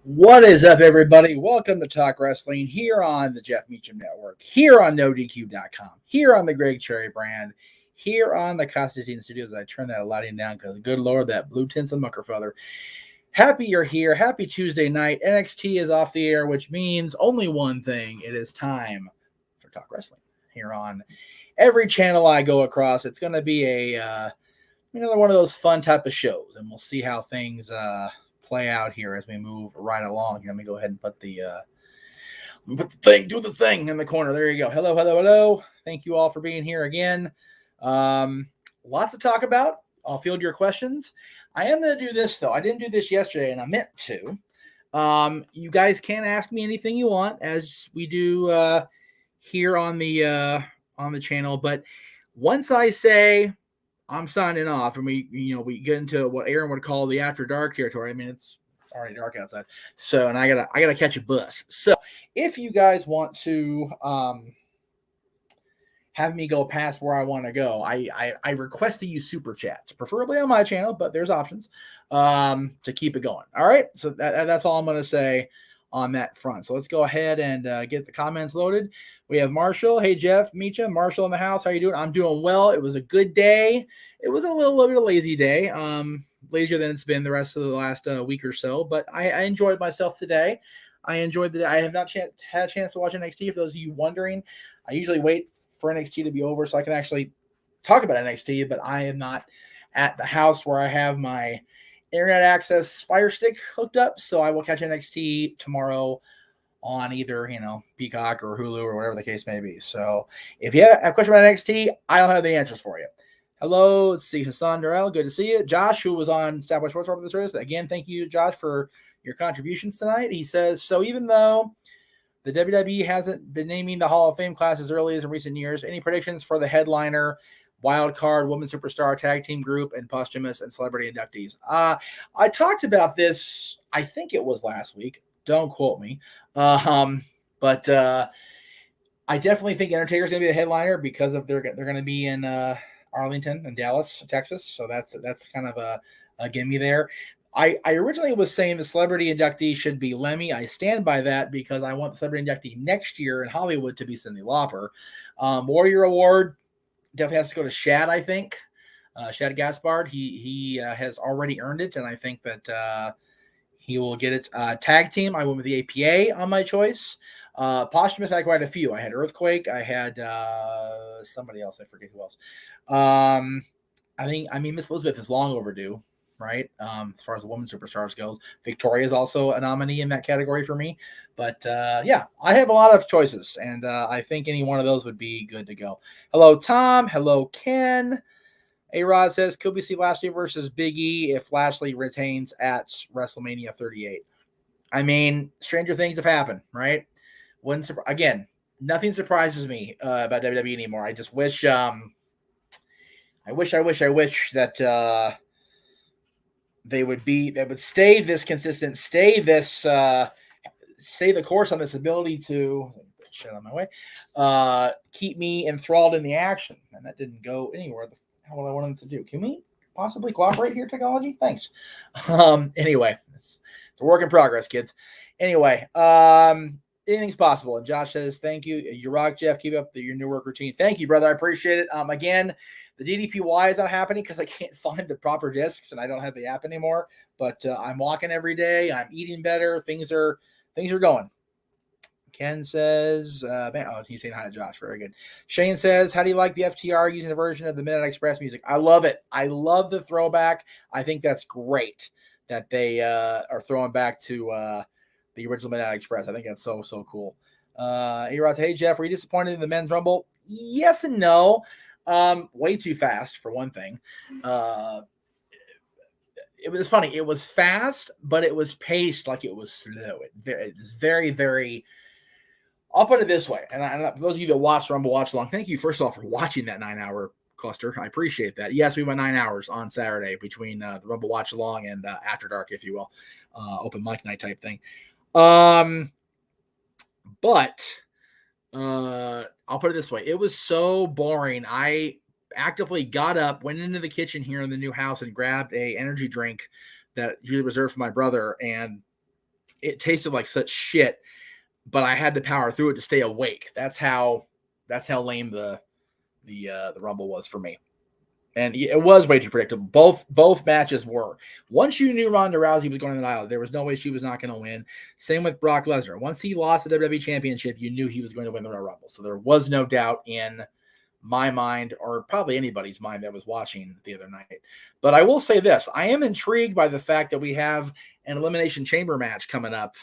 What is up, everybody? Welcome to Talk Wrestling here on the Jeff Meacham Network, here on NoDQ.com, here on the Greg Cherry brand, here on the Constantine Studios. I turn that lighting down because, good Lord, that blue tints and mucker feather. Happy you're here. Happy Tuesday night. NXT is off the air, which means only one thing. It is time for Talk Wrestling here on every channel I go across. It's going to be another one of those fun type of shows, and we'll see how things play out here as we move right along. Let me go ahead and put the thing in the corner. There you go. Hello. Thank you all for being here again. Lots to talk about. I'll field your questions. I am going to do this, though. I didn't do this yesterday, and I meant to. You guys can ask me anything you want, as we do here on the channel. But once I say I'm signing off, and we get into what Aaron would call the after dark territory. I mean, it's already dark outside, so and I gotta catch a bus. So if you guys want to have me go past where I want to go, I request that you super chats, preferably on my channel, but there's options to keep it going. All right, so that's all I'm gonna say on that front. So let's go ahead and get the comments loaded. We have Marshall. Hey, Jeff Meacham. Marshall in the house. How you doing? I'm doing well. It was a good day. It was a little bit of a lazy day. Lazier than it's been the rest of the last week or so, but I enjoyed myself today. I enjoyed the day. I have not had a chance to watch NXT. For those of you wondering, I usually wait for NXT to be over so I can actually talk about NXT, but I am not at the house where I have my internet access Fire Stick hooked up, so I will catch NXT tomorrow on either, Peacock or Hulu or whatever the case may be. So if you have a question about NXT, I don't have the answers for you. Hello, let's see, Hassan Durrell, good to see you. Josh, who was on Established Sports Bar with this again, thank you, Josh, for your contributions tonight. He says, so even though the WWE hasn't been naming the Hall of Fame class as early as in recent years, any predictions for the headliner, wild card, women's superstar, tag team group, and posthumous and celebrity inductees? I talked about this, I think it was last week. Don't quote me. But I definitely think Undertaker's going to be the headliner because of they're going to be in Arlington and Dallas, Texas. So that's kind of a gimme there. I originally was saying the celebrity inductee should be Lemmy. I stand by that because I want the celebrity inductee next year in Hollywood to be Cyndi Lauper. Warrior Award definitely has to go to Shad, I think. Shad Gaspard. He has already earned it, and I think that he will get it. Tag team, I went with the APA on my choice. Posthumous, I had quite a few. I had Earthquake. I had somebody else. I forget who else. Miss Elizabeth is long overdue, right? As far as the women superstars goes. Victoria is also a nominee in that category for me. But yeah, I have a lot of choices, and I think any one of those would be good to go. Hello, Tom. Hello, Ken. A-Rod says, could we see Lashley versus Big E if Lashley retains at WrestleMania 38? I mean, stranger things have happened, right? Again, nothing surprises me about WWE anymore. I just wish, I wish that they would stay this consistent, stay the course on this ability to shit on my way, keep me enthralled in the action. And that didn't go anywhere. What I wanted to do. Can we possibly cooperate here, technology? Thanks. Anyway, it's a work in progress, kids. Anyway, anything's possible. And Josh says, thank you. You rock, Jeff. Keep up your new work routine. Thank you, brother. I appreciate it. Again, the DDPY is not happening because I can't find the proper discs and I don't have the app anymore. But I'm walking every day. I'm eating better. Things are going. Ken says, he's saying hi to Josh. Very good. Shane says, how do you like the FTR using a version of the Midnight Express music? I love it. I love the throwback. I think that's great that they are throwing back to the original Midnight Express. I think that's so cool. A-Rod, hey, Jeff, were you disappointed in the men's rumble? Yes and no. Way too fast, for one thing. It was funny. It was fast, but it was paced like it was slow. It was very, very... I'll put it this way, and for those of you that watched Rumble Watch Along, thank you, first of all, for watching that 9-hour cluster. I appreciate that. Yes, we went 9 hours on Saturday between the Rumble Watch Along and After Dark, if you will, open mic night type thing. But I'll put it this way. It was so boring. I actively got up, went into the kitchen here in the new house and grabbed a energy drink that usually reserved for my brother, and it tasted like such shit, but I had to power through it to stay awake. That's how lame the Rumble was for me. And it was way too predictable. Both matches were. Once you knew Ronda Rousey was going to the aisle, there was no way she was not going to win. Same with Brock Lesnar. Once he lost the WWE Championship, you knew he was going to win the Royal Rumble. So there was no doubt in my mind, or probably anybody's mind that was watching the other night. But I will say this. I am intrigued by the fact that we have an Elimination Chamber match coming up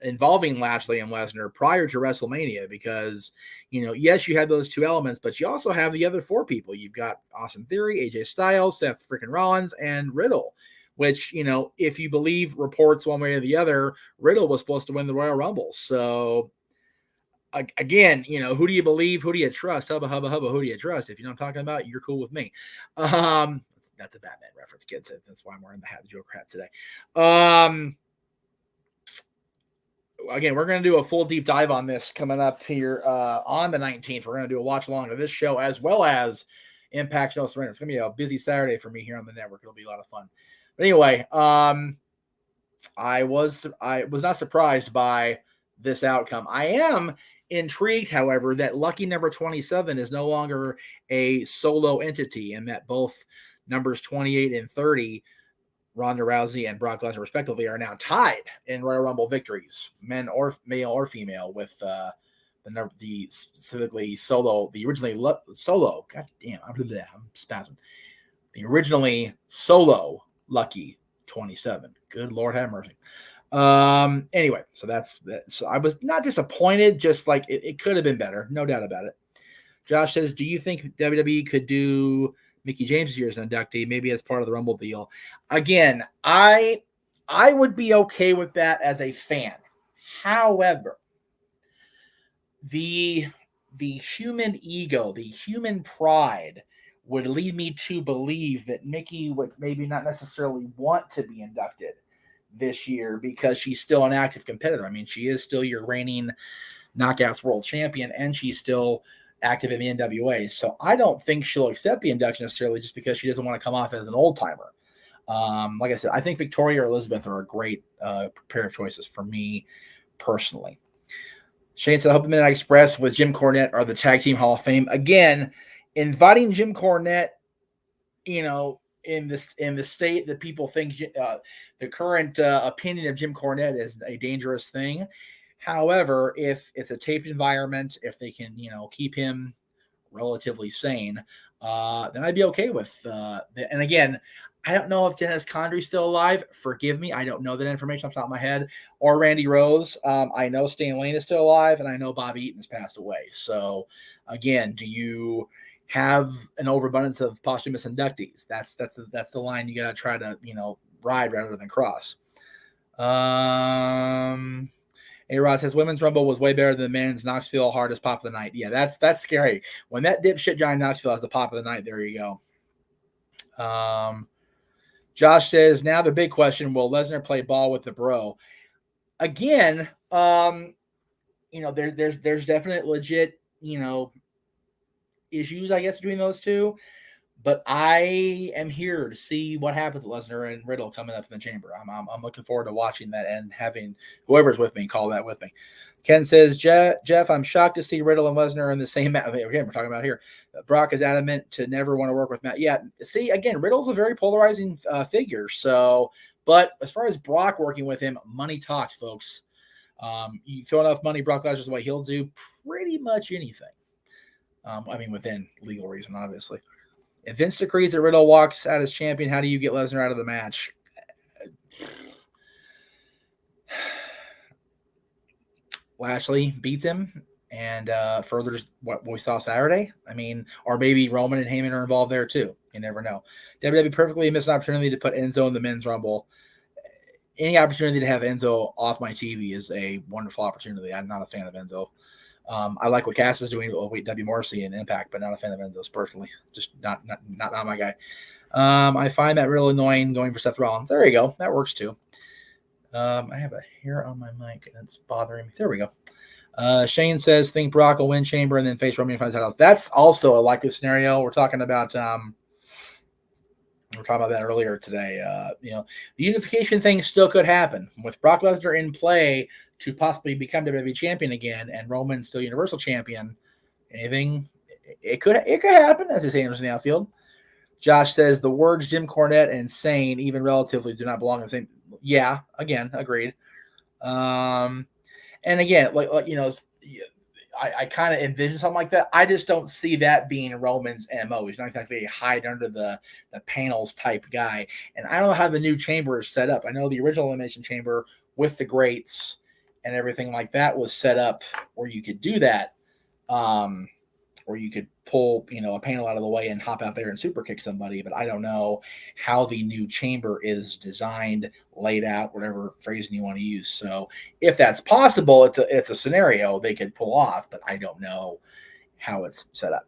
involving Lashley and Lesnar prior to WrestleMania, because, yes, you have those two elements, but you also have the other four people. You've got Austin Theory, AJ Styles, Seth freaking Rollins, and Riddle, which, if you believe reports one way or the other, Riddle was supposed to win the Royal Rumble. So again, who do you believe? Who do you trust? Hubba, hubba, hubba, who do you trust? If you know what I'm talking about, you're cool with me. That's a Batman reference, kids. That's why I'm wearing the Joker hat today. Again, we're going to do a full deep dive on this coming up here on the 19th. We're going to do a watch along of this show as well as Impact No Surrender. It's going to be a busy Saturday for me here on the network. It'll be a lot of fun. But anyway, I was not surprised by this outcome. I am intrigued, however, that lucky number 27 is no longer a solo entity, and that both numbers 28 and 30, Ronda Rousey and Brock Lesnar respectively, are now tied in Royal Rumble victories, male or female, with the specifically solo, the originally solo. God damn, I'm spazzing. The originally solo lucky 27. Good Lord have mercy. Anyway, so that's that. So I was not disappointed, just like it could have been better, no doubt about it. Josh says, do you think WWE could do Mickie James' year as an inductee, maybe as part of the Rumble deal? Again, I would be okay with that as a fan. However, the human ego, the human pride would lead me to believe that Mickie would maybe not necessarily want to be inducted this year because she's still an active competitor. I mean, she is still your reigning Knockouts World Champion, and she's still active in the NWA. So I don't think she'll accept the induction necessarily just because she doesn't want to come off as an old timer. Like I said, I think Victoria or Elizabeth are a great pair of choices for me personally. Shane said, I hope the Midnight Express with Jim Cornette are the Tag Team Hall of Fame. Again, inviting Jim Cornette, in the state that people think the current opinion of Jim Cornette is a dangerous thing. However, if it's a taped environment, if they can, keep him relatively sane, then I'd be okay with and again, I don't know if Dennis Condry's still alive. Forgive me. I don't know that information off the top of my head. Or Randy Rose. I know Stan Lane is still alive, and I know Bobby Eaton's passed away. So, again, do you have an overabundance of posthumous inductees? That's the line you got to try to, ride rather than cross. A-Rod says, Women's Rumble was way better than men's. Knoxville, hardest pop of the night. Yeah, that's scary. When that dipshit Johnny Knoxville has the pop of the night, there you go. Josh says, now the big question, will Lesnar play ball with the bro? Again, there's definite legit, issues, I guess, between those two. But I am here to see what happens with Lesnar and Riddle coming up in the chamber. I'm looking forward to watching that and having whoever's with me call that with me. Ken says, Jeff, I'm shocked to see Riddle and Lesnar in the same match. Again, we're talking about here. Brock is adamant to never want to work with Matt. Yeah, see, again, Riddle's a very polarizing figure. So, but as far as Brock working with him, money talks, folks. You throw enough money, Brock Lesnar's way, he'll do pretty much anything. Within legal reason, obviously. If Vince decrees that Riddle walks out as champion, how do you get Lesnar out of the match? Lashley beats him and furthers what we saw Saturday. Or maybe Roman and Heyman are involved there too. You never know. WWE perfectly missed an opportunity to put Enzo in the men's Rumble. Any opportunity to have Enzo off my TV is a wonderful opportunity. I'm not a fan of Enzo. I like what Cass is doing with W. Morrissey and Impact, but not a fan of Enzo's personally. Just not my guy. I find that real annoying going for Seth Rollins. There you go. That works too. I have a hair on my mic and it's bothering me. There we go. Shane says, think Brock will win Chamber and then face Roman for the titles. That's also a likely scenario. We're talking about were talking about that earlier today. The unification thing still could happen with Brock Lesnar in play to possibly become WWE champion again, and Roman still Universal champion. Anything, it could happen, as they say in the outfield. Josh says the words Jim Cornette and sane, even relatively, do not belong in the same. Yeah, again, agreed. And again, I kind of envision something like that. I just don't see that being Roman's MO. He's not exactly a hide under the panels type guy. And I don't know how the new chamber is set up. I know the original Elimination Chamber with the grates and everything like that was set up where you could do that, where you could pull, a panel out of the way and hop out there and super kick somebody. But I don't know how the new chamber is designed, laid out, whatever phrasing you want to use. So if that's possible, it's a scenario they could pull off, but I don't know how it's set up.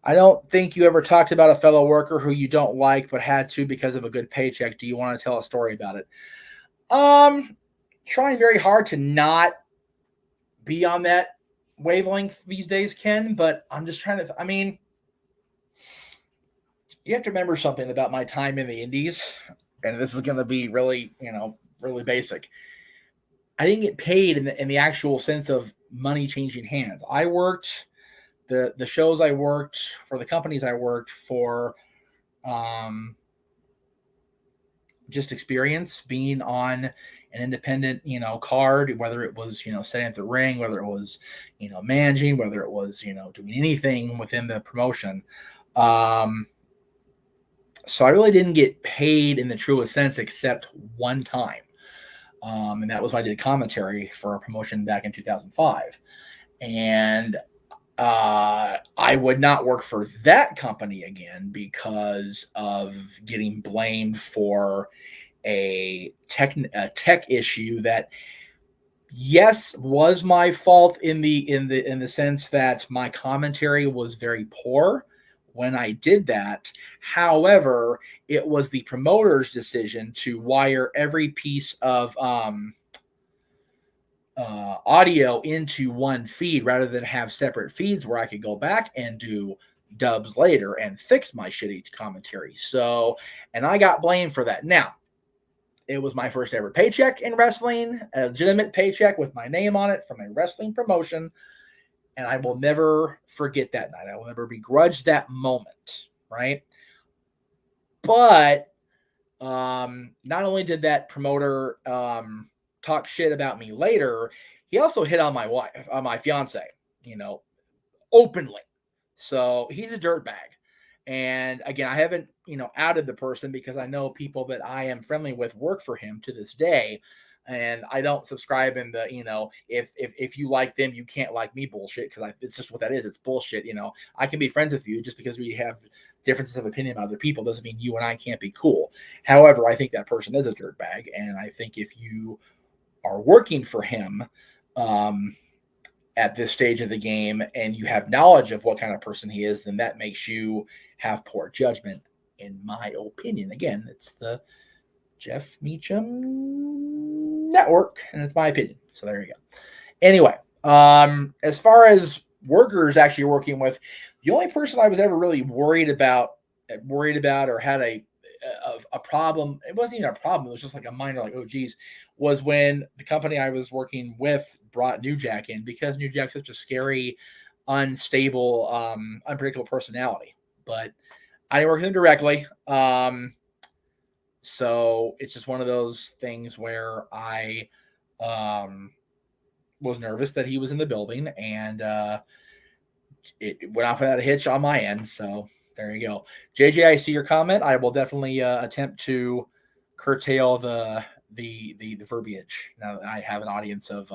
I don't think you ever talked about a fellow worker who you don't like, but had to because of a good paycheck. Do you want to tell a story about it? Trying very hard to not be on that wavelength these days, Ken, but I'm just trying to, you have to remember something about my time in the indies, and this is going to be really, really basic. I didn't get paid in the actual sense of money changing hands. I worked the shows I worked for, the companies I worked for, just experience being on an independent, card, whether it was, setting up the ring, whether it was, managing, whether it was, doing anything within the promotion. So I really didn't get paid in the truest sense, except one time. And that was when I did commentary for a promotion back in 2005. And I would not work for that company again because of getting blamed for a tech issue that, yes, was my fault in the sense that my commentary was very poor when I did that. However, it was the promoter's decision to wire every piece of audio into one feed rather than have separate feeds where I could go back and do dubs later and fix my shitty commentary. So, and I got blamed for that. Now, it was my first ever paycheck in wrestling, a legitimate paycheck with my name on it from a wrestling promotion. And I will never forget that night. I will never begrudge that moment, right? But not only did that promoter talk shit about me later, he also hit on my wife, on my fiance, openly. So he's a dirtbag. And again, I haven't, outed the person because I know people that I am friendly with work for him to this day. And I don't subscribe in the, if you like them, you can't like me bullshit, because it's just what that is. It's bullshit. I can be friends with you just because we have differences of opinion about other people doesn't mean you and I can't be cool. However, I think that person is a dirtbag. And I think if you are working for him at this stage of the game and you have knowledge of what kind of person he is, then that makes you have poor judgment, in my opinion. Again, it's the Jeff Meacham network, and it's my opinion. So there you go. Anyway, as far as workers actually working with, the only person I was ever really worried about or had a problem, it wasn't even a problem, it was just like a minor, like, oh geez, was when the company I was working with brought New Jack in, because New Jack's such a scary, unstable, unpredictable personality. But I didn't work with him directly. So it's just one of those things where I was nervous that he was in the building, and it went off without a hitch on my end. So there you go. JJ, I see your comment. I will definitely attempt to curtail the verbiage now that I have an audience of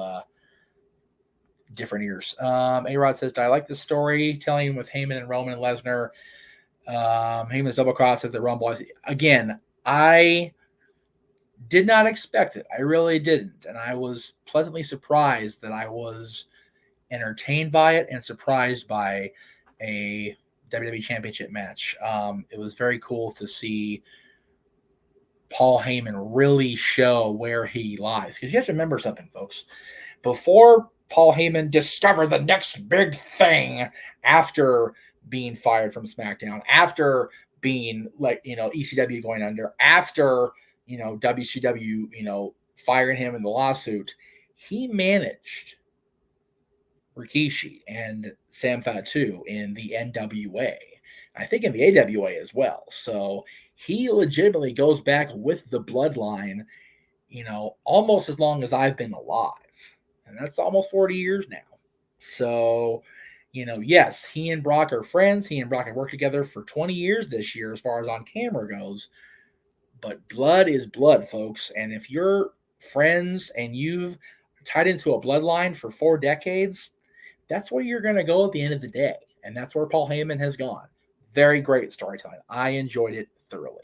different ears. A-Rod says, I like the storytelling with Heyman and Roman and Lesnar. Heyman's double cross at the Rumble. Again, I did not expect it. I really didn't. And I was pleasantly surprised that I was entertained by it and surprised by a WWE Championship match. It was very cool to see Paul Heyman really show where he lies. Because you have to remember something, folks. Before Paul Heyman discovered the next big thing after being fired from SmackDown, after being like, ECW going under, after, WCW, firing him in the lawsuit, he managed Rikishi and Sam Fatu in the NWA. I think in the AWA as well. So he legitimately goes back with the bloodline, almost as long as I've been alive. And that's almost 40 years now. So, yes, he and Brock are friends. He and Brock have worked together for 20 years this year as far as on camera goes. But blood is blood, folks. And if you're friends and you've tied into a bloodline for 4 decades, that's where you're going to go at the end of the day. And that's where Paul Heyman has gone. Very great storytelling. I enjoyed it thoroughly.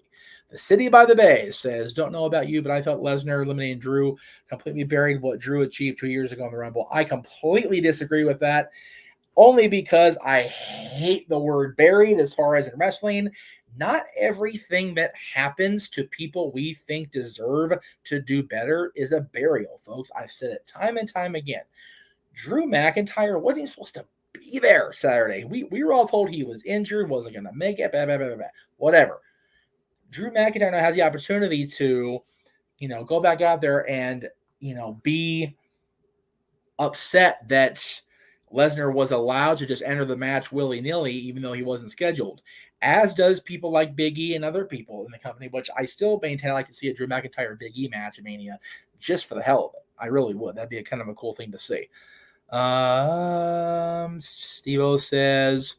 The City by the Bay says, don't know about you, but I thought Lesnar eliminating Drew completely buried what Drew achieved 2 years ago in the Rumble. I completely disagree with that, only because I hate the word buried as far as in wrestling. Not everything that happens to people we think deserve to do better is a burial, folks. I've said it time and time again. Drew McIntyre wasn't supposed to be there Saturday. We were all told he was injured, wasn't going to make it, blah, blah, blah, blah, whatever. Drew McIntyre now has the opportunity to, go back out there and, be upset that Lesnar was allowed to just enter the match willy-nilly, even though he wasn't scheduled, as does people like Big E and other people in the company, which I still maintain I like to see a Drew McIntyre Big E match at Mania just for the hell of it. I really would. That'd be a kind of a cool thing to see. Steve-O says,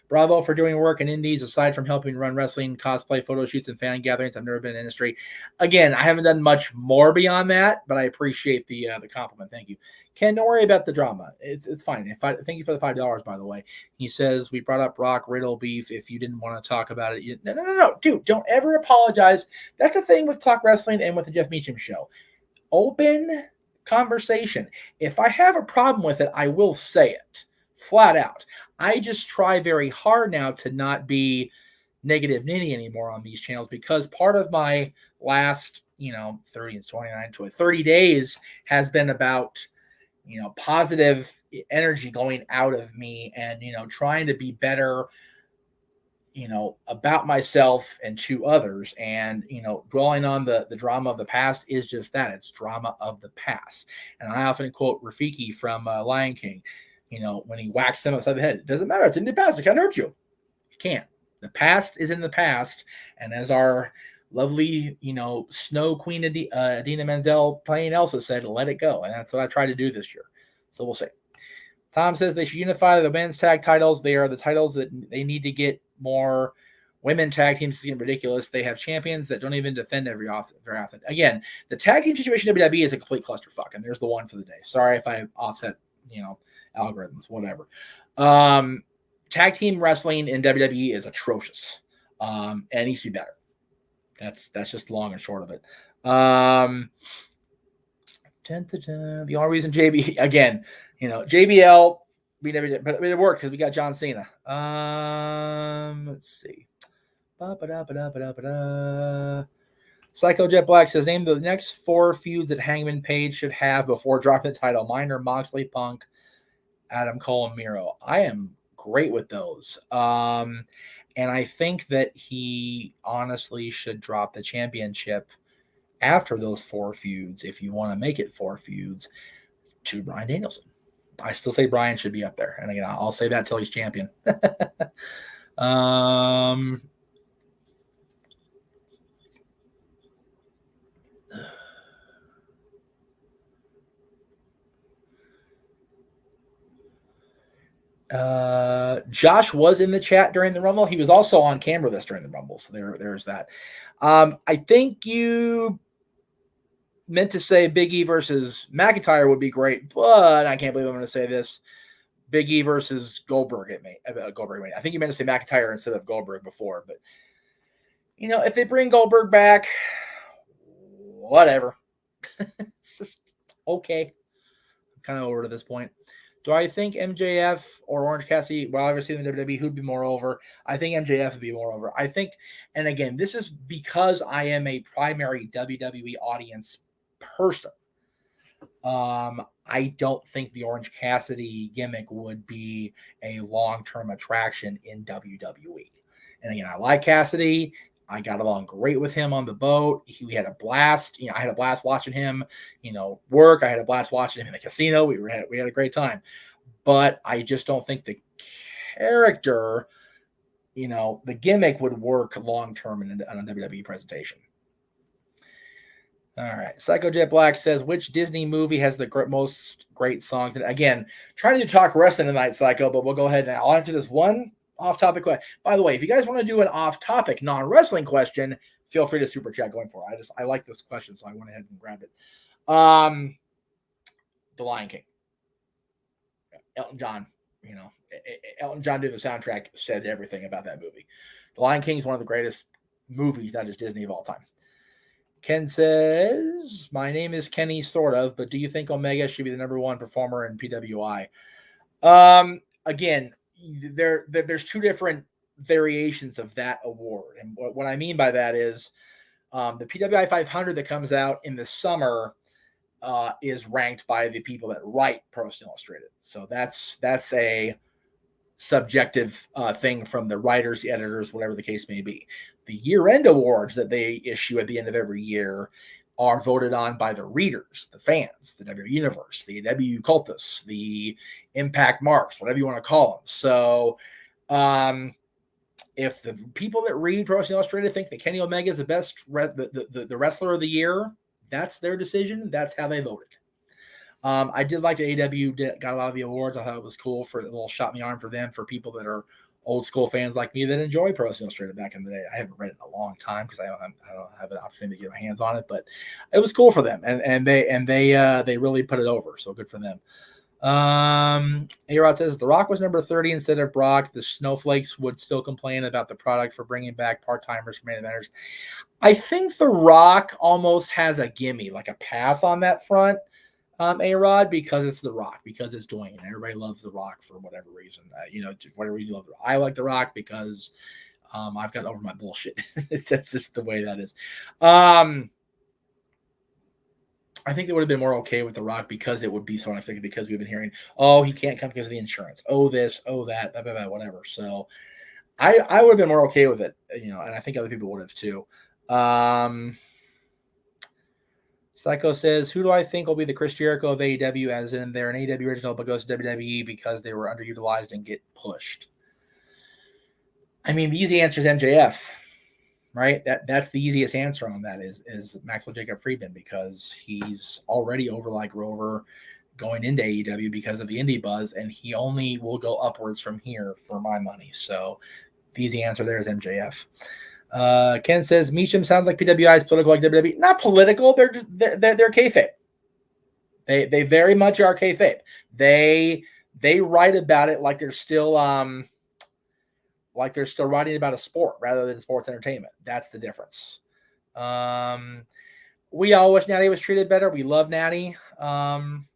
bravo for doing work in indies aside from helping run wrestling, cosplay, photo shoots, and fan gatherings. I've never been in the industry. Again, I haven't done much more beyond that, but I appreciate the compliment. Thank you. Ken, don't worry about the drama. It's fine. Thank you for the $5, by the way. He says, we brought up Brock Riddle beef. If you didn't want to talk about it, no. Dude, don't ever apologize. That's a thing with Talk Wrestling and with the Jeff Meacham show. Open conversation. If I have a problem with it, I will say it flat out. I just try very hard now to not be negative ninny anymore on these channels, because part of my last 30 and 29 to 30 days has been about positive energy going out of me and trying to be better about myself and to others. And, dwelling on the drama of the past is just that. It's drama of the past. And I often quote Rafiki from Lion King, when he whacks him upside the head. It doesn't matter. It's in the past. It can't hurt you. You can't. The past is in the past. And as our lovely, Snow Queen Adina Menzel playing Elsa said, let it go. And that's what I try to do this year. So we'll see. Tom says they should unify the men's tag titles. They are the titles that they need to get more women tag teams. It's getting ridiculous. They have champions that don't even defend very often. Again, the tag team situation in WWE is a complete clusterfuck, and there's the one for the day. Sorry if I offset, algorithms, whatever. Tag team wrestling in WWE is atrocious, and it needs to be better. That's just long and short of it. The only reason JBL, we never did, but it worked because we got John Cena. Let's see. Psycho Jet Black says, name the next 4 feuds that Hangman Page should have before dropping the title. Mine are Moxley, Punk, Adam Cole, and Miro. I am great with those. And I think that he honestly should drop the championship after those 4 feuds, if you want to make it 4 feuds, to Bryan Danielson. I still say Bryan should be up there. And again, I'll say that till he's champion. Josh was in the chat during the Rumble. He was also on camera during the Rumble. So there's that. I think you meant to say Big E versus McIntyre would be great, but I can't believe I'm going to say this. Big E versus Goldberg at me. Goldberg. I think you meant to say McIntyre instead of Goldberg before, but if they bring Goldberg back, whatever. It's just okay. I'm kind of over to this point. Do I think MJF or Orange Cassidy, well, obviously in the WWE, who'd be more over? I think MJF would be more over. I think, and again, this is because I am a primary WWE audience person. I don't think the Orange Cassidy gimmick would be a long-term attraction in WWE. And again, I like Cassidy. I got along great with him on the boat. We had a blast. I had a blast watching him, work. I had a blast watching him in the casino. We had a great time. But I just don't think the character, the gimmick would work long-term in a WWE presentation. All right. Psycho Jet Black says, which Disney movie has the most great songs? And again, trying to talk wrestling tonight, Psycho, but we'll go ahead and I'll answer this one off-topic question. By the way, if you guys want to do an off-topic, non-wrestling question, feel free to super chat going for it. I like this question, so I went ahead and grabbed it. The Lion King. Elton John, Elton John doing the soundtrack says everything about that movie. The Lion King is one of the greatest movies, not just Disney, of all time. Ken says, my name is Kenny, sort of, but do you think Omega should be the number one performer in PWI? Again, there's two different variations of that award. And what I mean by that is the PWI 500 that comes out in the summer is ranked by the people that write Pro Wrestling Illustrated. So that's a subjective thing from the writers, the editors, whatever the case may be. The year-end awards that they issue at the end of every year are voted on by the readers, the fans, the W Universe, the W Cultists, the Impact Marks, whatever you want to call them. So if the people that read Pro Wrestling Illustrated think that Kenny Omega is the best the wrestler of the year, that's their decision. That's how they voted. I did like that AEW got a lot of the awards. I thought it was cool for a little shot in the arm for them, for people that are old school fans like me that enjoy Pro Wrestling Illustrated back in the day. I haven't read it in a long time because I don't have an opportunity to get my hands on it, but it was cool for them, and they really put it over. So good for them. A-Rod says The Rock was number 30 instead of Brock. The Snowflakes would still complain about the product for bringing back part-timers for main eventers. I think The Rock almost has a gimme, like a pass on that front, A-Rod, because it's The Rock, because it's Dwayne. Everybody loves The Rock for whatever reason. Whatever you love. I like The Rock because I've gotten over my bullshit. That's just the way that is. I think they would have been more okay with The Rock because it would be so unexpected, because we've been hearing, oh, he can't come because of the insurance. Oh, this, oh, that, blah, blah, blah, whatever. So I would have been more okay with it, and I think other people would have too. Psycho says, who do I think will be the Chris Jericho of AEW, as in they're an AEW original but goes to WWE because they were underutilized and get pushed? I mean, the easy answer is MJF. Right, that's the easiest answer on that is Maxwell Jacob Friedman, because he's already over like Rover going into AEW because of the indie buzz, and he only will go upwards from here for my money. So the easy answer there is MJF. Ken says Meacham sounds like PWI is political like WWE. Not political, they're kayfabe. They very much are kayfabe. They write about it like they're still writing about a sport rather than sports entertainment. That's the difference. We all wish Natty was treated better. We love Natty on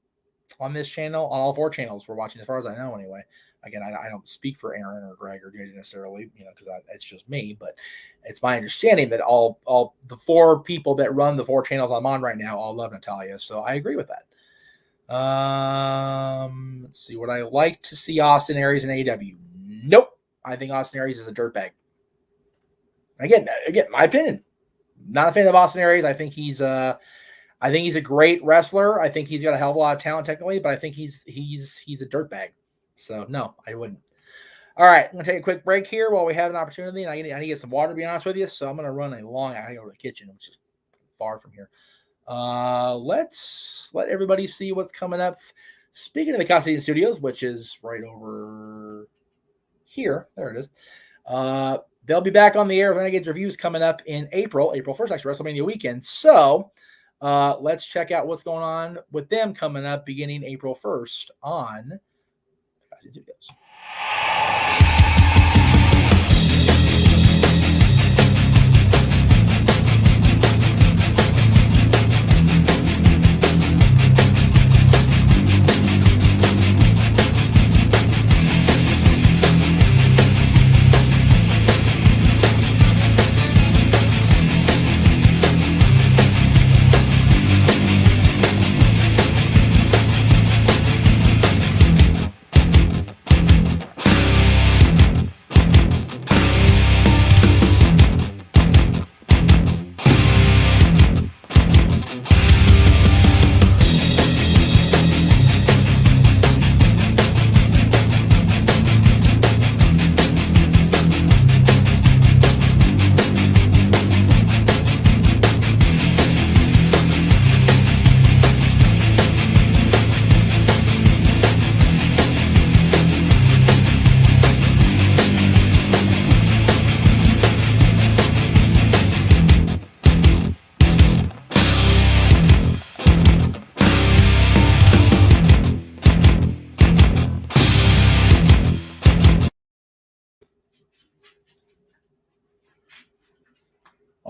this channel, on all 4 channels we're watching, as far as I know anyway. Again, I don't speak for Aaron or Greg or JD necessarily, because it's just me, but it's my understanding that all the 4 people that run the 4 channels I'm on right now all love Natalya. So I agree with that. Let's see. Would I like to see Austin Aries in AEW? Nope. I think Austin Aries is a dirtbag. Again, my opinion. Not a fan of Austin Aries. I think he's a great wrestler. I think he's got a hell of a lot of talent technically, but I think he's a dirtbag. So no, I wouldn't. All right, I'm gonna take a quick break here while we have an opportunity, and I need to get some water, to be honest with you. So I'm gonna run I gotta go to the kitchen, which is far from here. Let's let everybody see what's coming up. Speaking of the Castine Studios, which is right over here. There it is. They'll be back on the air with Renegades Reviews coming up in April 1st, actually, WrestleMania weekend. So let's check out what's going on with them coming up beginning April 1st on Studios.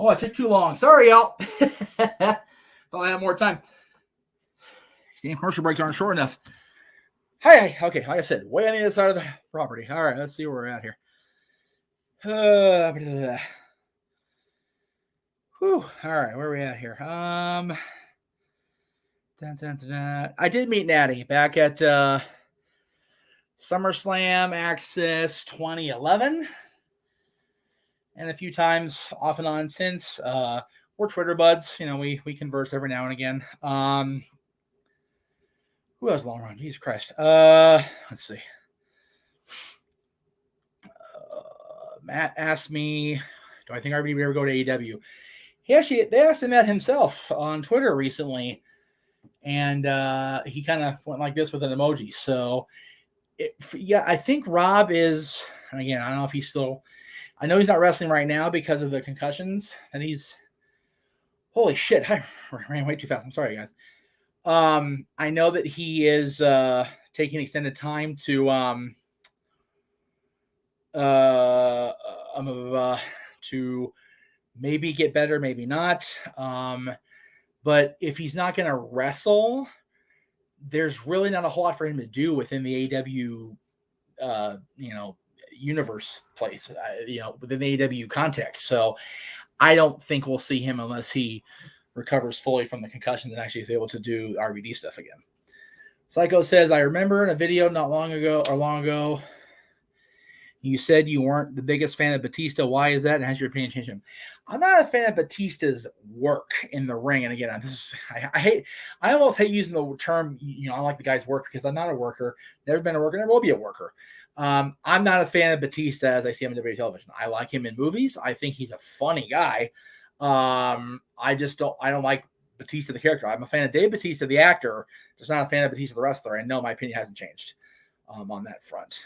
Oh, it took too long. Sorry, y'all. Thought I had more time. Damn commercial breaks aren't short enough. Hey, okay, like I said, way on the other side of the property. All right, let's see where we're at here. Whew. All right, where are we at here? I did meet Natty back at SummerSlam Access 2011, and a few times off and on since. We're Twitter buds. You know, we converse every now and again. Who has long run? Jesus Christ. Let's see. Matt asked me, do I think RVD would ever go to AEW? They asked him that himself on Twitter recently, and he kind of went like this with an emoji. So, I think Rob is, again, I don't know if he's still, I know he's not wrestling right now because of the concussions, and holy shit, I ran way too fast. I'm sorry, guys. I know that he is taking extended time to maybe get better, maybe not. But if he's not going to wrestle, there's really not a whole lot for him to do within the AEW, universe place, within the AEW context. So I don't think we'll see him unless he recovers fully from the concussions and actually is able to do RVD stuff again. Psycho says, I remember in a video not long ago, you said you weren't the biggest fan of Batista. Why is that? And has your opinion changed him? I'm not a fan of Batista's work in the ring. And again, I almost hate using the term, I like the guy's work because I'm not a worker, never been a worker, never will be a worker. I'm not a fan of Batista as I see him on WWE television. I like him in movies. I think he's a funny guy. I don't like Batista the character. I'm a fan of Dave Batista the actor, just not a fan of Batista the wrestler. And no, my opinion hasn't changed on that front.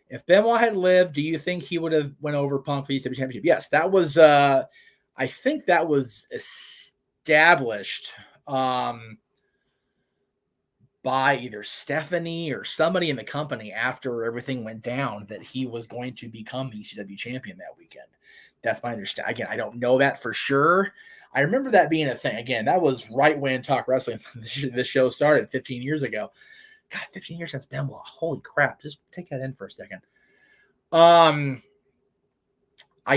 If Benoit had lived, do you think he would have went over Punk for the ECW Championship? Yes, that was. I think that was established by either Stephanie or somebody in the company after everything went down that he was going to become the ECW champion that weekend. That's my understanding. Again, I don't know that for sure. I remember that being a thing. Again, that was right when Talk Wrestling, this show started 15 years ago. God, 15 years since Benoit. Holy crap. Just take that in for a second. I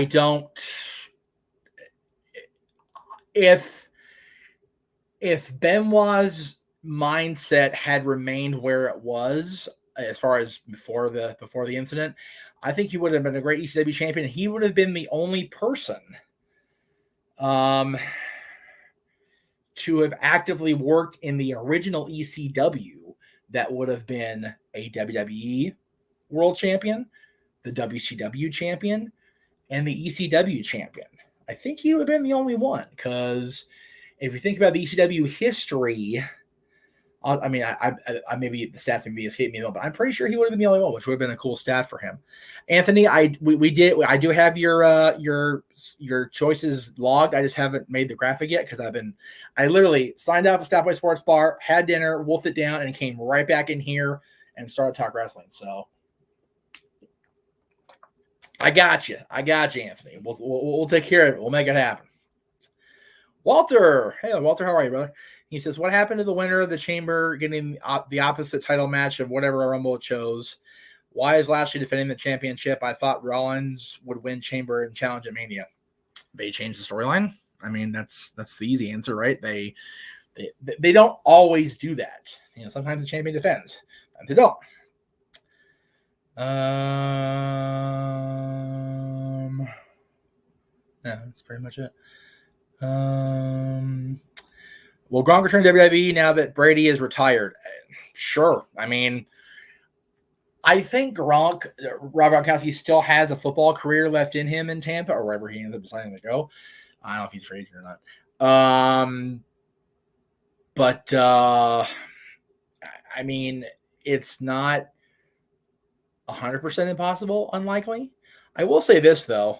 don't. If Benoit's mindset had remained where it was as far as before the incident, I think he would have been a great ECW champion. He would have been the only person to have actively worked in the original ECW that would have been a WWE world champion, the WCW champion, and the ECW champion. I think he would have been the only one, because if you think about the ECW history, I maybe the stats maybe escape me, but I'm pretty sure he would have been the only one, which would have been a cool stat for him. Anthony, I do have your choices logged. I just haven't made the graphic yet because I literally signed up for Stopway Sports Bar, had dinner, wolfed it down, and came right back in here and started Talk Wrestling. So I got you, Anthony. We'll take care of it. We'll make it happen. Walter, hey Walter, how are you, brother? He says, what happened to the winner of the Chamber getting the opposite title match of whatever Rumble it chose? Why is Lashley defending the championship? I thought Rollins would win Chamber and challenge at Mania. They changed the storyline. I mean, that's the easy answer, right? They don't always do that. Sometimes the champion defends, and they don't. Yeah, that's pretty much it. Will Gronk return to WWE now that Brady is retired? Sure. I mean, I think Rob Gronkowski still has a football career left in him in Tampa or wherever he ends up deciding to go. I don't know if he's free agent or not. But I mean, it's not 100% impossible, unlikely. I will say this, though.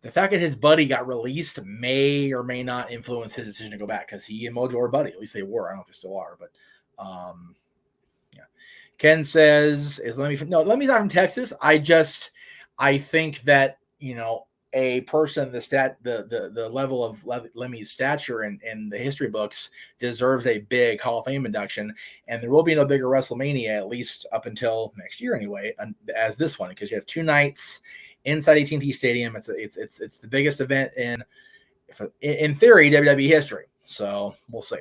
The fact that his buddy got released may or may not influence his decision to go back, because he and Mojo are buddy. At least they were. I don't know if they still are, but yeah. Ken says, "Is Lemmy from?" No, Lemmy's not from Texas. I think that a person the level of Lemmy's stature in the history books deserves a big Hall of Fame induction, and there will be no bigger WrestleMania at least up until next year anyway, as this one, because you have 2 nights inside AT&T Stadium. It's the biggest event in theory WWE history. So we'll see.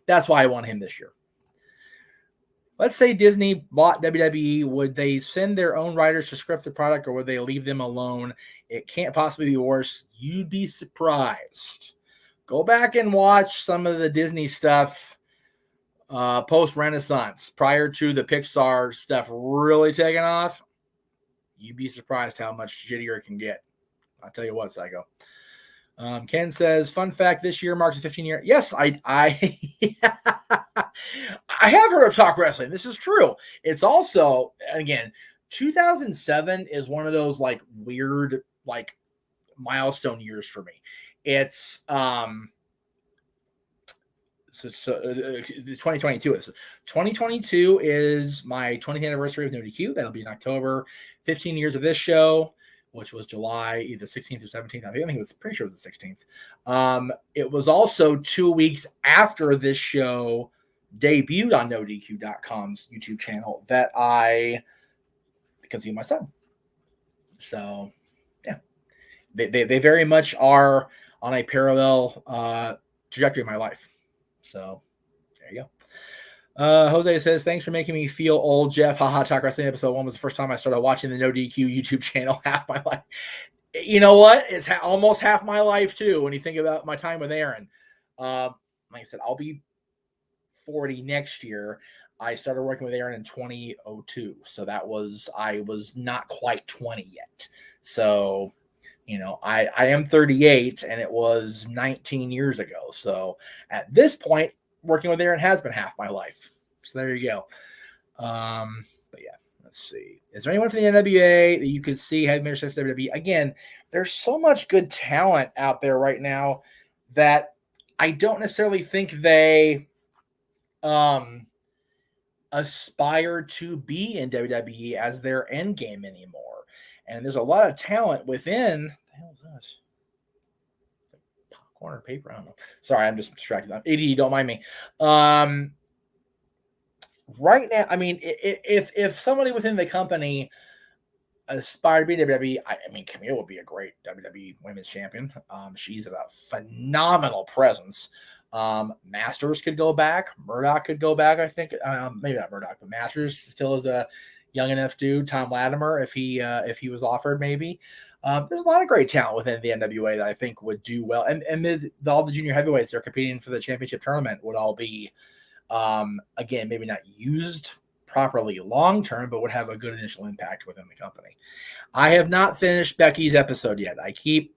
That's why I want him this year. Let's say Disney bought WWE. Would they send their own writers to script the product, or would they leave them alone? It can't possibly be worse. You'd be surprised. Go back and watch some of the Disney stuff post-Renaissance, prior to the Pixar stuff really taking off. You'd be surprised how much shittier it can get. I'll tell you what, Psycho. Ken says, fun fact, this year marks a 15-year. Yes, I have heard of Talk Wrestling. This is true. It's also, again, 2007 is one of those like weird like milestone years for me. It's 2022 is 2022 is my 20th anniversary of No DQ. That'll be in October. 15 years of this show, which was July either 16th or 17th. I think it was pretty sure it was the 16th. It was also 2 weeks after this show debuted on NoDQ.com's YouTube channel that I conceived my son. So, yeah, they very much are on a parallel trajectory of my life. So, there you go. Jose says, thanks for making me feel old, Jeff. Haha, Talk Wrestling episode 1 was the first time I started watching the No DQ YouTube channel. Half my life. You know what? It's almost half my life, too, when you think about my time with Aaron. Like I said, I'll be 40 next year. I started working with Aaron in 2002. So I was not quite 20 yet. So, I am 38 and it was 19 years ago. So at this point, working with Aaron has been half my life. So there you go. But yeah, let's see. Is there anyone from the NWA that you could see had major success at WWE? Again, there's so much good talent out there right now that I don't necessarily think they aspire to be in WWE as their end game anymore. And there's a lot of talent within. What the hell is this? It's like popcorn or paper. I don't know. Sorry, I'm just distracted. I'm ADD, don't mind me. Right now, I mean, if somebody within the company aspired to be WWE, I mean, Camille would be a great WWE Women's Champion. She's a phenomenal presence. Masters could go back. Murdoch could go back, I think. Maybe not Murdoch, but Masters still is a young enough dude. Tom Latimer, if he was offered, maybe. There's a lot of great talent within the NWA that I think would do well. And all the junior heavyweights that are competing for the championship tournament would all be, again, maybe not used properly long term, but would have a good initial impact within the company. I have not finished Becky's episode yet. I keep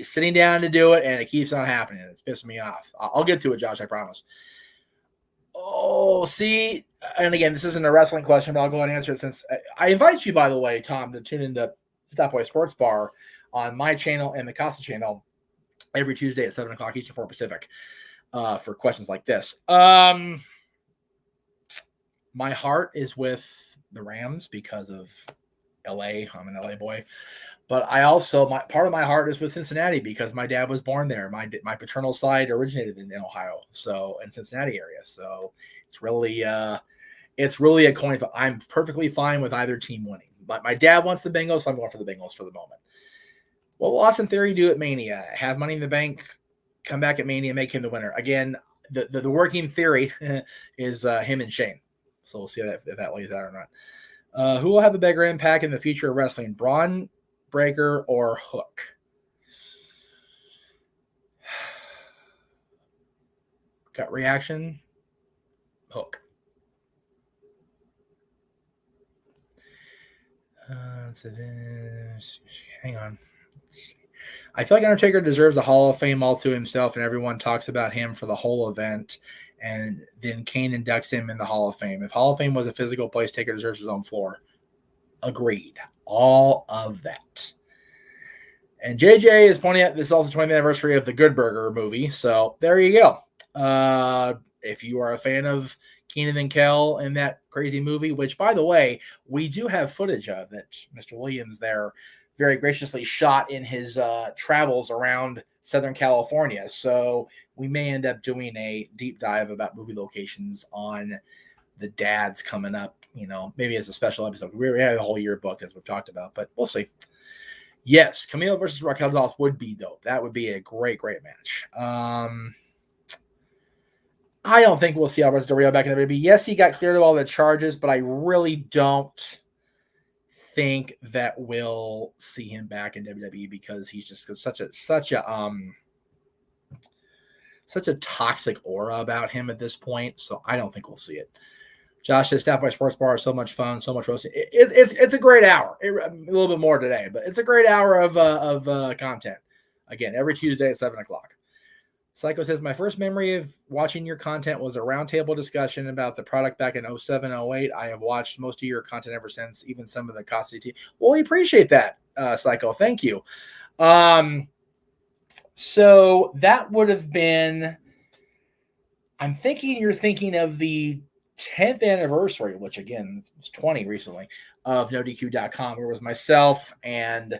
sitting down to do it, and it keeps on happening. It's pissing me off. I'll get to it, Josh, I promise. Oh, see, and again, this isn't a wrestling question, but I'll go ahead and answer it since I invite you, by the way, Tom, to tune into Stop Boy Sports Bar on my channel and the Casa channel every Tuesday at 7 o'clock Eastern, 4 Pacific for questions like this. My heart is with the Rams because of LA. I'm an LA boy. But I also, part of my heart is with Cincinnati because my dad was born there. My paternal side originated in Ohio, so in Cincinnati area. So it's really a coin flip. I'm perfectly fine with either team winning. But my dad wants the Bengals, so I'm going for the Bengals for the moment. What will Austin Theory do at Mania? Have Money in the Bank, come back at Mania, make him the winner. Again, the working theory is him and Shane. So we'll see if that lays out or not. Who will have a bigger impact in the future of wrestling? Braun Breaker or Hook? Gut reaction? Hook. Hang on. I feel like Undertaker deserves a Hall of Fame all to himself, and everyone talks about him for the whole event, and then Kane inducts him in the Hall of Fame. If Hall of Fame was a physical place, Taker deserves his own floor. Agreed. All of that. And JJ is pointing out this is also the 20th anniversary of the Good Burger movie. So there you go. if you are a fan of Keenan and Kel in that crazy movie, which, by the way, we do have footage of that Mr. Williams there very graciously shot in his travels around Southern California. So we may end up doing a deep dive about movie locations on the dads coming up, maybe as a special episode. We had a whole year booked, as we've talked about, but we'll see. Yes, Camilo versus Raquel Gonzalez would be dope. That would be a great, great match. I don't think we'll see Alberto Del Rio back in the WWE. Yes, he got cleared of all the charges, but I really don't think that we'll see him back in WWE because he's just such a toxic aura about him at this point. So I don't think we'll see it. Josh says, Staff by Sports Bar is so much fun, so much roasting. It's a great hour. A little bit more today, but it's a great hour of content. Again, every Tuesday at 7 o'clock. Psycho says, my first memory of watching your content was a roundtable discussion about the product back in 07, 08. I have watched most of your content ever since, even some of the Costly. Well, we appreciate that, Psycho. Thank you. So that would have been, I'm thinking you're thinking of the 10th anniversary, which again, it's 20 recently, of NoDQ.com, where it was myself and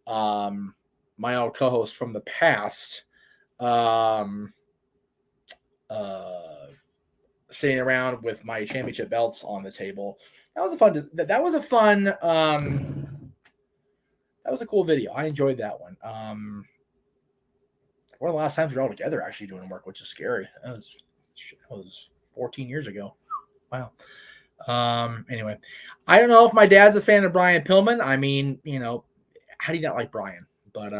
my old co-host from the past, sitting around with my championship belts on the table. That was a cool video. I enjoyed that one. One of the last times we were all together actually doing work, which is scary. That was 14 years ago. Wow. Anyway, I don't know if my dad's a fan of Brian Pillman. I mean, how do you not like Brian? But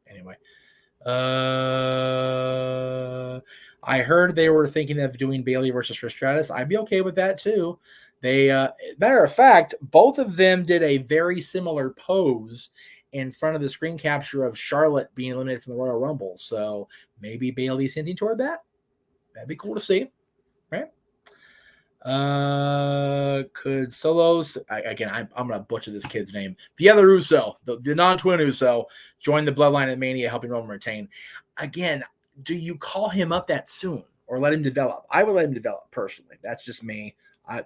anyway. I heard they were thinking of doing Bailey versus Trish Stratus. I'd be okay with that too. They, matter of fact, both of them did a very similar pose in front of the screen capture of Charlotte being eliminated from the Royal Rumble. So maybe Bailey's hinting toward that. That'd be cool to see, right? Could Solos again? I'm gonna butcher this kid's name. The other Uso, the non-twin Uso, join the Bloodline at Mania, helping Roman retain. Again, do you call him up that soon or let him develop? I would let him develop personally. That's just me.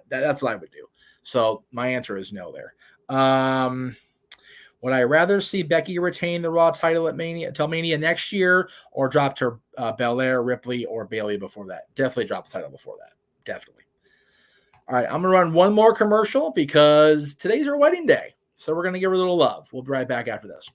That's what I would do. So my answer is no there. Would I rather see Becky retain the Raw title at Mania next year, or drop to Belair, Ripley, or Bayley before that? Definitely drop the title before that. Definitely. All right, I'm going to run one more commercial because today's our wedding day. So we're going to give her a little love. We'll be right back after this.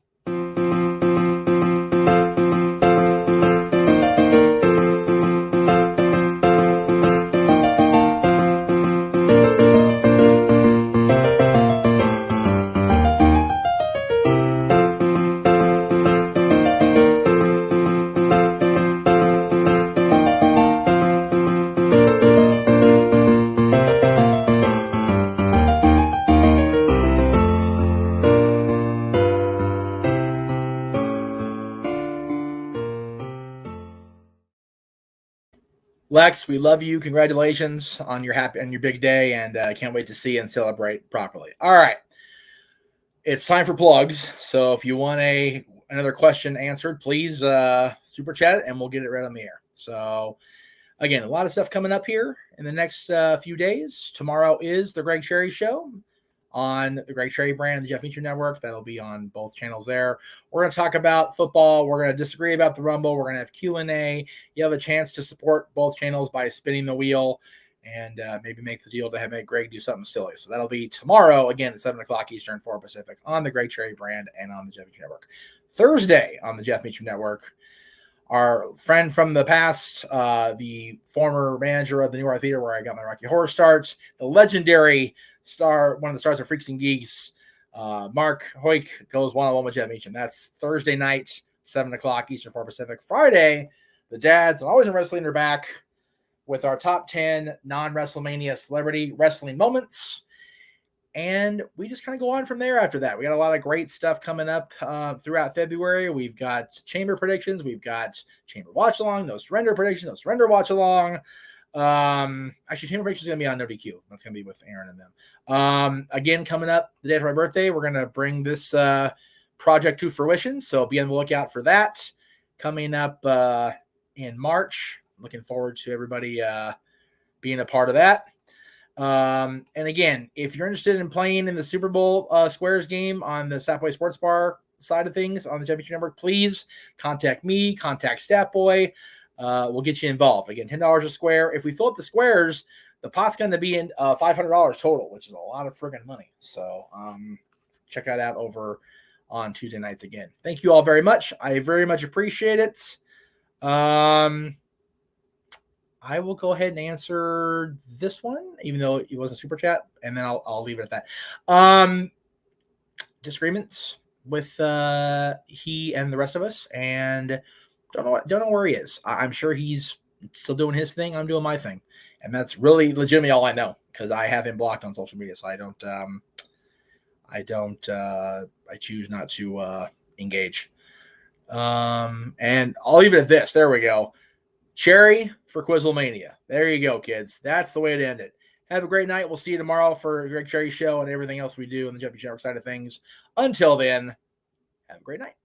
Lex, we love you. Congratulations on your big day, and I can't wait to see and celebrate properly. All right, it's time for plugs. So if you want another question answered, please super chat it, and we'll get it right on the air. So again, a lot of stuff coming up here in the next few days. Tomorrow is the Greg Cherry Show on the Greg Cherry brand, the Jeff Meacham Network. That'll be on both channels there. We're going to talk about football. We're going to disagree about the Rumble. We're going to have Q&A. You have a chance to support both channels by spinning the wheel and maybe make the deal to make Greg do something silly. So that'll be tomorrow, again, at 7 o'clock Eastern, 4 Pacific, on the Greg Cherry brand and on the Jeff Meacham Network. Thursday on the Jeff Meacham Network, our friend from the past, the former manager of the New York Theater where I got my Rocky Horror starts, the legendary star, one of the stars of Freaks and Geeks, Mark Hoyk, goes one-on-one with Jeff Meacham. That's Thursday night, 7 o'clock Eastern, 4 Pacific. Friday, the dads, and Always in Wrestling, are back with our top 10 non-WrestleMania celebrity wrestling moments. And we just kind of go on from there after that. We got a lot of great stuff coming up throughout February. We've got chamber predictions. We've got chamber watch along, no surrender predictions, no surrender watch along. Actually, chamber predictions is going to be on NoDQ. That's going to be with Aaron and them. Again, coming up the day after my birthday, we're going to bring this project to fruition. So be on the lookout for that coming up in March. looking forward to everybody being a part of that. And again, if you're interested in playing in the Super Bowl Squares game on the Sapboy Sports Bar side of things on the Jeff Meacham Network, please contact me, contact Statboy. We'll get you involved. Again, $10 a square. If we fill up the squares, the pot's going to be in $500 total, which is a lot of friggin' money. So check that out over on Tuesday nights again. Thank you all very much. I very much appreciate it. I will go ahead and answer this one, even though it wasn't super chat, and then I'll leave it at that. Disagreements with he and the rest of us, and don't know where he is. I'm sure he's still doing his thing. I'm doing my thing, and that's really legitimately all I know because I have him blocked on social media, so I choose not to engage. And I'll leave it at this. There we go. Cherry for Quizlemania. There you go, kids. That's the way to end it. Have a great night. We'll see you tomorrow for Greg Cherry Show and everything else we do on the Jeff Meacham Network side of things. Until then, have a great night.